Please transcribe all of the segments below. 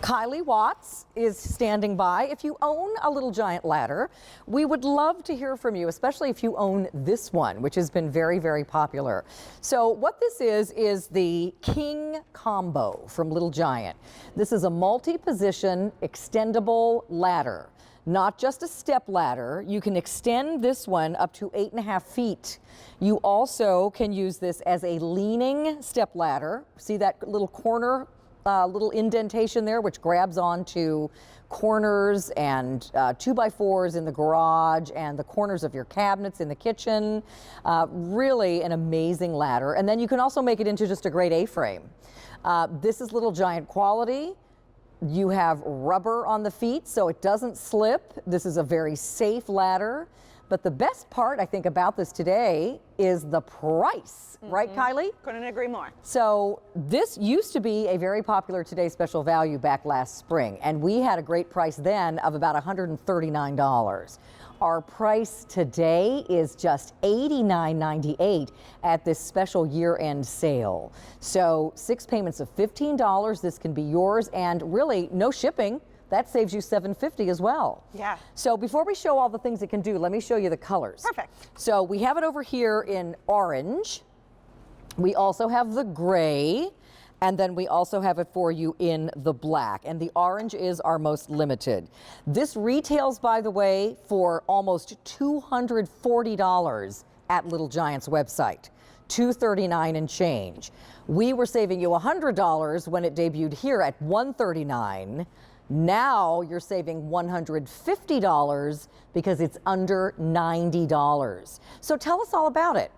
Kylie Watts is standing by. If you own a Little Giant ladder, we would love to hear from you, especially if you own this one, which has been very, very popular. So what this is the King Kombo from Little Giant. This is a multi-position extendable ladder. Not just a step ladder. You can extend this one up to 8.5 feet. You also can use this as a leaning step ladder. See that little corner, little indentation there, which grabs onto corners and 2x4s in the garage and the corners of your cabinets in the kitchen. Really an amazing ladder. And then you can also make it into just a great A-frame. This is Little Giant quality. You have rubber on the feet so it doesn't slip. This is a very safe ladder. But the best part, I think, about this today is the price. Right, Kylie? Couldn't agree more. So this used to be a very popular Today Special Value back last spring, and we had a great price then of about $139. Our price today is just $89.98 at this special year-end sale. So 6 payments of $15. This can be yours, and really no shipping. That saves you $7.50 as well. Yeah. So before we show all the things it can do, let me show you the colors. Perfect. So we have it over here in orange. We also have the gray. And then we also have it for you in the black. And the orange is our most limited. This retails, by the way, for almost $240 at Little Giant's website. $239 and change. We were saving you $100 when it debuted here at $139. Now you're saving $150 because it's under $90. So tell us all about it.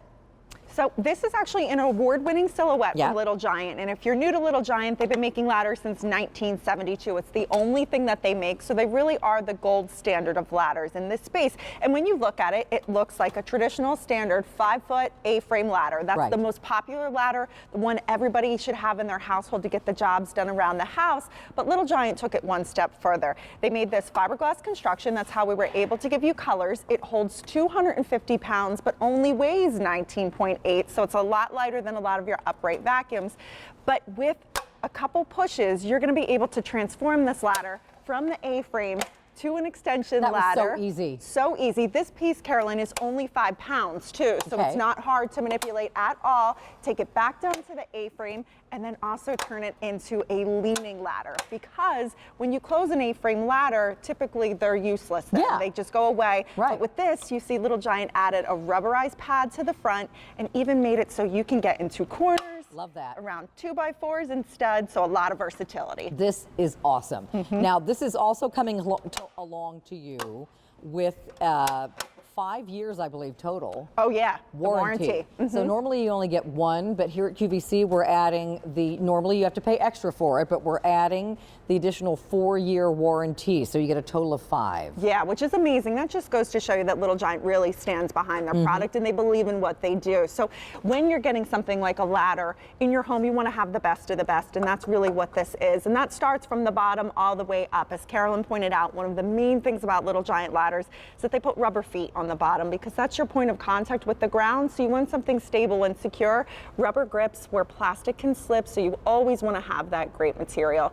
So this is actually an award-winning silhouette Yeah. from Little Giant. And if you're new to Little Giant, they've been making ladders since 1972. It's the only thing that they make. So they really are the gold standard of ladders in this space. And when you look at it, it looks like a traditional standard 5-foot A-frame ladder. That's Right. the most popular ladder, the one everybody should have in their household to get the jobs done around the house. But Little Giant took it one step further. They made this fiberglass construction. That's how we were able to give you colors. It holds 250 pounds, but only weighs 19.8. So it's a lot lighter than a lot of your upright vacuums. But with a couple pushes, you're going to be able to transform this ladder from the A-frame to an extension ladder. That was so easy. So easy. This piece, Carolyn, is only 5 pounds too. So Okay. it's not hard to manipulate at all. Take it back down to the A-frame and then also turn it into a leaning ladder. Because when you close an A-frame ladder, typically they're useless then. Yeah. They just go away. Right. But with this, you see Little Giant added a rubberized pad to the front and even made it so you can get into corners. Love that. Around 2x4s instead, so a lot of versatility. This is awesome. Now, this is also coming along to you with 5 years, I believe, total. Oh yeah, the Warranty. So normally you only get one, but here at QVC we're adding normally you have to pay extra for it, but we're adding the additional 4-year warranty. So you get a total of 5. Yeah, which is amazing. That just goes to show you that Little Giant really stands behind their product and they believe in what they do. So when you're getting something like a ladder in your home, you want to have the best of the best, and that's really what this is. And that starts from the bottom all the way up. As Carolyn pointed out, one of the main things about Little Giant ladders is that they put rubber feet on the bottom because that's your point of contact with the ground. So you want something stable and secure. Rubber grips where plastic can slip, so you always want to have that great material.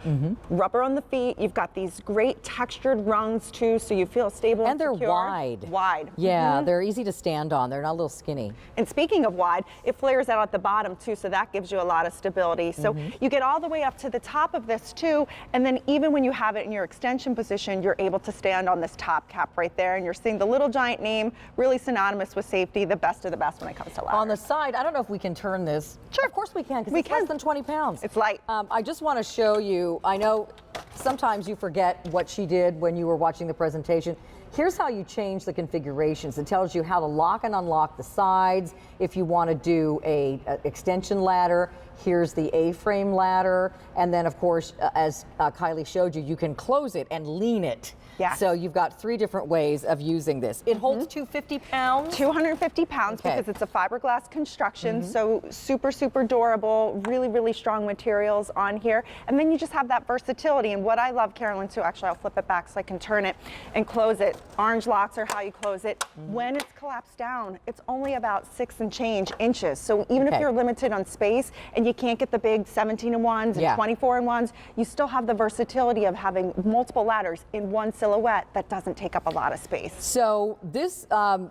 Rubber on the feet. You've got these great textured rungs too, so you feel stable and they're secure. wide. Wide. Yeah, they're easy to stand on. They're not a little skinny. And speaking of wide, it flares out at the bottom too, so that gives you a lot of stability. So you get all the way up to the top of this too, and then even when you have it in your extension position, you're able to stand on this top cap right there, and you're seeing the Little Giant name, really synonymous with safety, the best of the best when it comes to ladders. On the side, I don't know if we can turn this. Sure. Of course we can, because We it's less can. than 20 pounds. It's light. I just want to show you, I know sometimes you forget what she did when you were watching the presentation. Here's how you change the configurations. It tells you how to lock and unlock the sides. If you want to do a extension ladder, here's the A-frame ladder. And then of course, as Kylie showed you, you can close it and lean it. Yes. So you've got 3 different ways of using this. It holds 250 pounds. 250 pounds Okay. because it's a fiberglass construction, so super, super durable, really, really strong materials on here. And then you just have that versatility. And what I love, Carolyn, too, actually I'll flip it back so I can turn it and close it. Orange locks are how you close it. When it's collapsed down, it's only about 6 and change inches. So even if Okay. you're limited on space and you can't get the big 17-in-1s and 24-in-1s, you still have the versatility of having multiple ladders in one silhouette that doesn't take up a lot of space. So this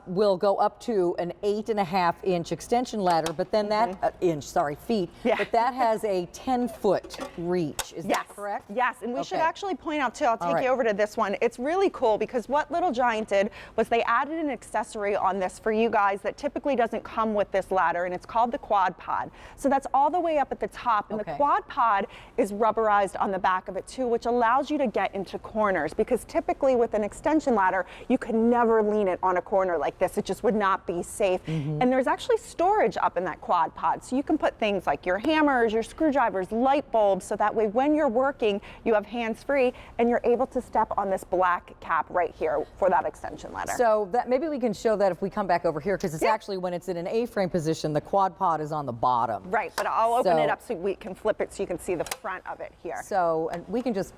will go up to an 8.5-inch extension ladder, but then that feet. Yeah. But that has a 10-foot reach. Is that correct? Yes, and we should Okay. actually point out too, I'll take right. you over to this one. It's really cool because what Little Giant did was they added an accessory on this for you guys that typically doesn't come with this ladder, and it's called the quad pod. So that's all the way up at the top, and the quad pod is rubberized on the back of it too, which allows you to get into corners, because typically with an extension ladder, you could never lean it on a corner like this. It just would not be safe. And there's actually storage up in that quad pod, so you can put things like your hammers, your screwdrivers, light bulbs, so that way when you're working, you have hands-free and you're able to step on this black cap right here for that extension ladder. So that maybe we can show that if we come back over here, because it's actually when it's in an A-frame position, the quad pod is on the bottom. Right, but I'll open it up so we can flip it so you can see the front of it here. So, and we can just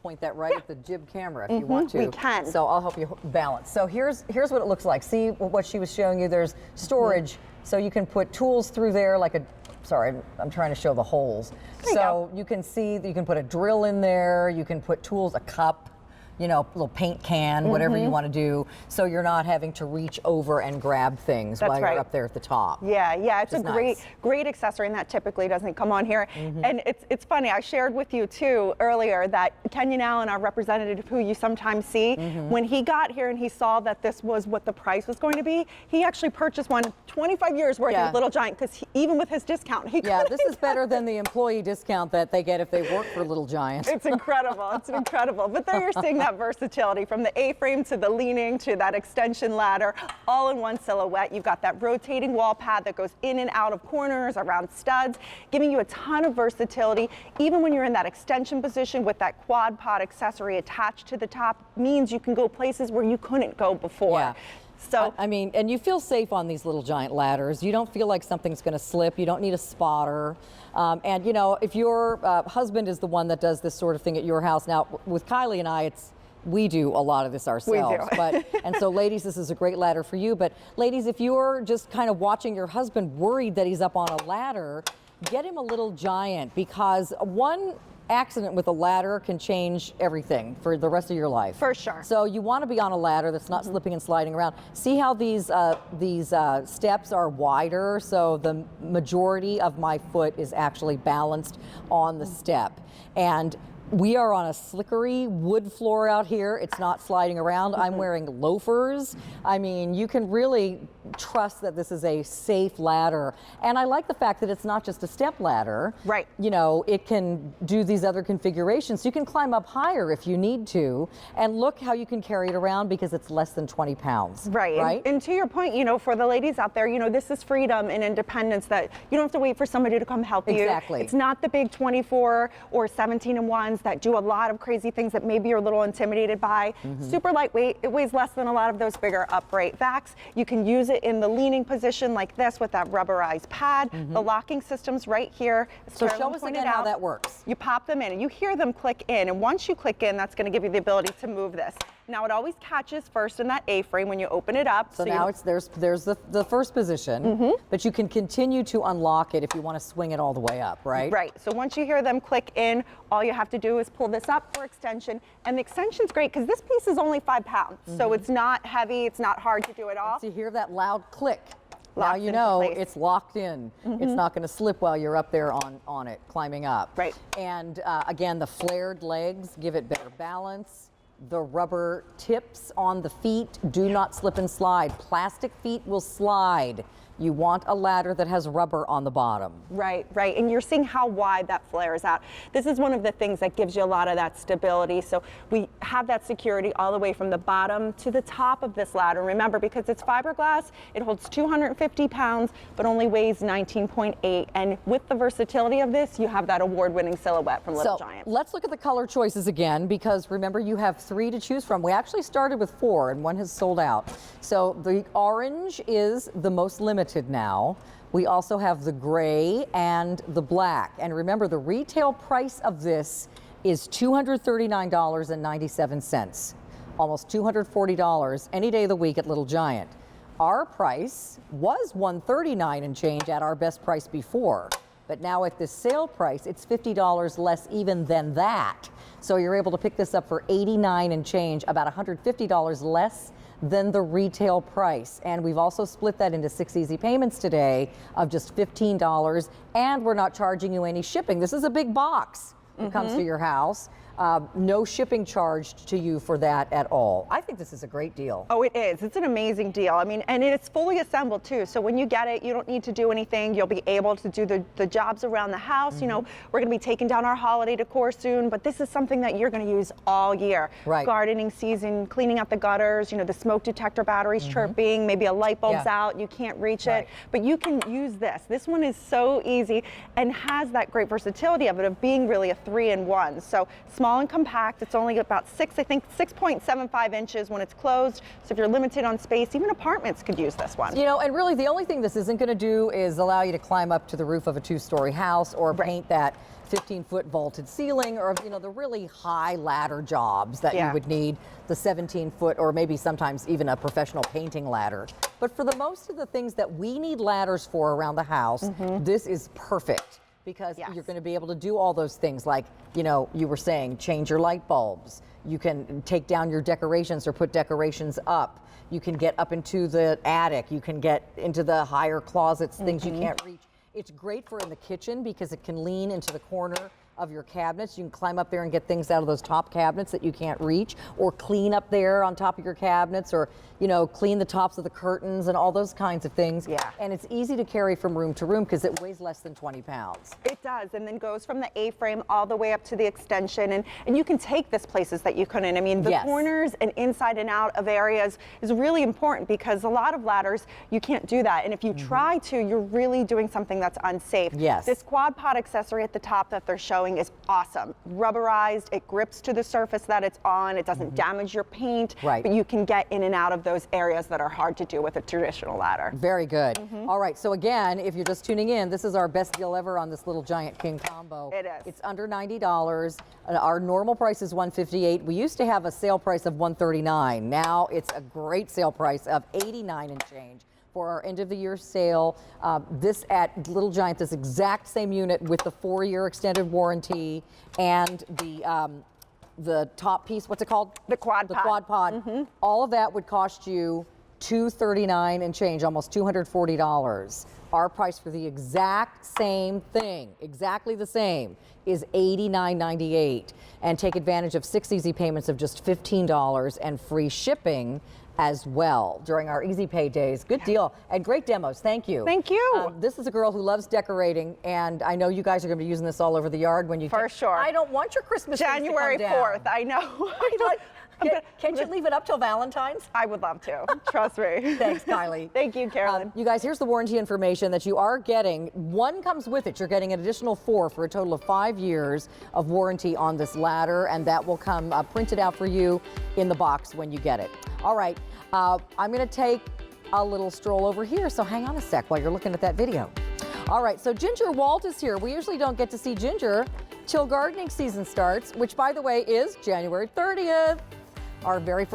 point that right at the jib camera if you want to. We can. So I'll help you balance. So here's what it looks like. See what she was showing you? There's storage, so you can put tools through there like a, sorry, I'm trying to show the holes. So you can see that you can put a drill in there, you can put tools, a cup, you know, a little paint can, whatever you want to do, so you're not having to reach over and grab things while you're up there at the top. Yeah, it's a great accessory, and that typically doesn't come on here. And it's funny, I shared with you too earlier that Kenyon Allen, our representative who you sometimes see, when he got here and he saw that this was what the price was going to be, he actually purchased one 25 years worth of Little Giant, because even with his discount, he couldn't this is better than the employee discount that they get if they work for Little Giant. It's incredible. It's incredible. But there you're seeing that versatility from the A-frame to the leaning to that extension ladder, all in one silhouette. You've got that rotating wall pad that goes in and out of corners, around studs, giving you a ton of versatility. Even when you're in that extension position with that quad pod accessory attached to the top, means you can go places where you couldn't go before. Yeah. So I mean, and you feel safe on these Little Giant ladders. You don't feel like something's going to slip. You don't need a spotter. And you know, if your husband is the one that does this sort of thing at your house, now with Kylie and I, we do a lot of this ourselves. We do. And so ladies, this is a great ladder for you. But ladies, if you're just kind of watching your husband worried that he's up on a ladder, get him a Little Giant, because one accident with a ladder can change everything for the rest of your life. For sure. So you want to be on a ladder that's not slipping and sliding around. See how these steps are wider, so the majority of my foot is actually balanced on the step. And we are on a slickery wood floor out here. It's not sliding around. I'm wearing loafers. I mean, you can really trust that this is a safe ladder. And I like the fact that it's not just a step ladder. Right. You know, it can do these other configurations. You can climb up higher if you need to. And look how you can carry it around, because it's less than 20 pounds. Right. And to your point, you know, for the ladies out there, you know, this is freedom and independence, that you don't have to wait for somebody to come help you. Exactly. It's not the big 24 or 17-in-1s that do a lot of crazy things that maybe you're a little intimidated by. Super lightweight. It weighs less than a lot of those bigger upright vacs. You can use it in the leaning position like this with that rubberized pad. The locking system's right here. So show us again how that works. You pop them in and you hear them click in, and once you click in, that's going to give you the ability to move this. Now it always catches first in that A-frame when you open it up. So now there's the first position, but you can continue to unlock it if you want to swing it all the way up, right? Right. So once you hear them click in, all you have to do is pull this up for extension. And the extension's great because this piece is only 5 pounds. So it's not heavy, it's not hard to do it all. So you hear that loud click. Locked now you into know place. it's locked in. It's not going to slip while you're up there on it, climbing up. Right. And again, the flared legs give it better balance. The rubber tips on the feet do not slip and slide. Plastic feet will slide. You want a ladder that has rubber on the bottom. Right. And you're seeing how wide that flares out. This is one of the things that gives you a lot of that stability. So we have that security all the way from the bottom to the top of this ladder. Remember, because it's fiberglass, it holds 250 pounds, but only weighs 19.8. And with the versatility of this, you have that award-winning silhouette from Little Giant. Let's look at the color choices again, because remember, you have 3 to choose from. We actually started with 4 and 1 has sold out. So the orange is the most limited now. We also have the gray and the black. And remember, the retail price of this is $239.97. almost $240 any day of the week at Little Giant. Our price was $139 and change at our best price before, but now at this sale price, it's $50 less even than that. So you're able to pick this up for $89 and change, about $150 less than the retail price. And we've also split that into 6 easy payments today of just $15, and we're not charging you any shipping. This is a big box that comes to your house. No shipping charged to you for that at all. I think this is a great deal. Oh, it is. It's an amazing deal. I mean, and it's fully assembled too. So when you get it, you don't need to do anything. You'll be able to do the jobs around the house. You know, we're going to be taking down our holiday decor soon, but this is something that you're going to use all year. Right. Gardening season, cleaning out the gutters, you know, the smoke detector batteries chirping, maybe a light bulb's out, you can't reach it, but you can use this. This one is so easy and has that great versatility of it, of being really a 3-in-1. So small and compact. It's only about 6.75 inches when it's closed. So if you're limited on space, even apartments could use this one. You know, and really the only thing this isn't going to do is allow you to climb up to the roof of a 2-story house or paint that 15-foot vaulted ceiling, or, you know, the really high ladder jobs that you would need, the 17-foot or maybe sometimes even a professional painting ladder. But for the most of the things that we need ladders for around the house, this is perfect. Because you're going to be able to do all those things, like, you know, you were saying, change your light bulbs. You can take down your decorations or put decorations up. You can get up into the attic. You can get into the higher closets, things you can't reach. It's great for in the kitchen because it can lean into the corner of your cabinets. You can climb up there and get things out of those top cabinets that you can't reach, or clean up there on top of your cabinets, or, you know, clean the tops of the curtains and all those kinds of things. Yeah. And it's easy to carry from room to room because it weighs less than 20 pounds. It does, and then goes from the A-frame all the way up to the extension, and you can take this places that you couldn't. I mean, the corners and inside and out of areas is really important, because a lot of ladders, you can't do that. And if you try to, you're really doing something that's unsafe. Yes. This quad pod accessory at the top that they're showing is awesome. Rubberized, it grips to the surface that it's on, it doesn't damage your paint, but you can get in and out of those areas that are hard to do with a traditional ladder. Very good. All right, so again, if you're just tuning in, this is our best deal ever on this Little Giant King Kombo. It is. It's under $90. Our normal price is $158. We used to have a sale price of $139. Now it's a great sale price of $89 and change for our end of the year sale. This at Little Giant, this exact same unit with the 4-year extended warranty and the top piece, what's it called? The quad pod. The quad pod. All of that would cost you $239 and change, almost $240. Our price for the exact same thing, exactly the same, is $89.98. And take advantage of 6 easy payments of just $15 and free shipping as well during our easy pay days. Good deal and great demos. Thank you. Thank you. This is a girl who loves decorating, and I know you guys are going to be using this all over the yard when you. For sure. I don't want your Christmas January things to come 4th. down. I know. Can't you leave it up till Valentine's? I would love to. Trust me. Thanks, Kylie. Thank you, Carolyn. You guys, here's the warranty information that you are getting. 1 comes with it. You're getting an additional 4 for a total of 5 years of warranty on this ladder, and that will come printed out for you in the box when you get it. All right, I'm going to take a little stroll over here, so hang on a sec while you're looking at that video. All right, so Ginger Walt is here. We usually don't get to see Ginger till gardening season starts, which, by the way, is January 30th. Our very first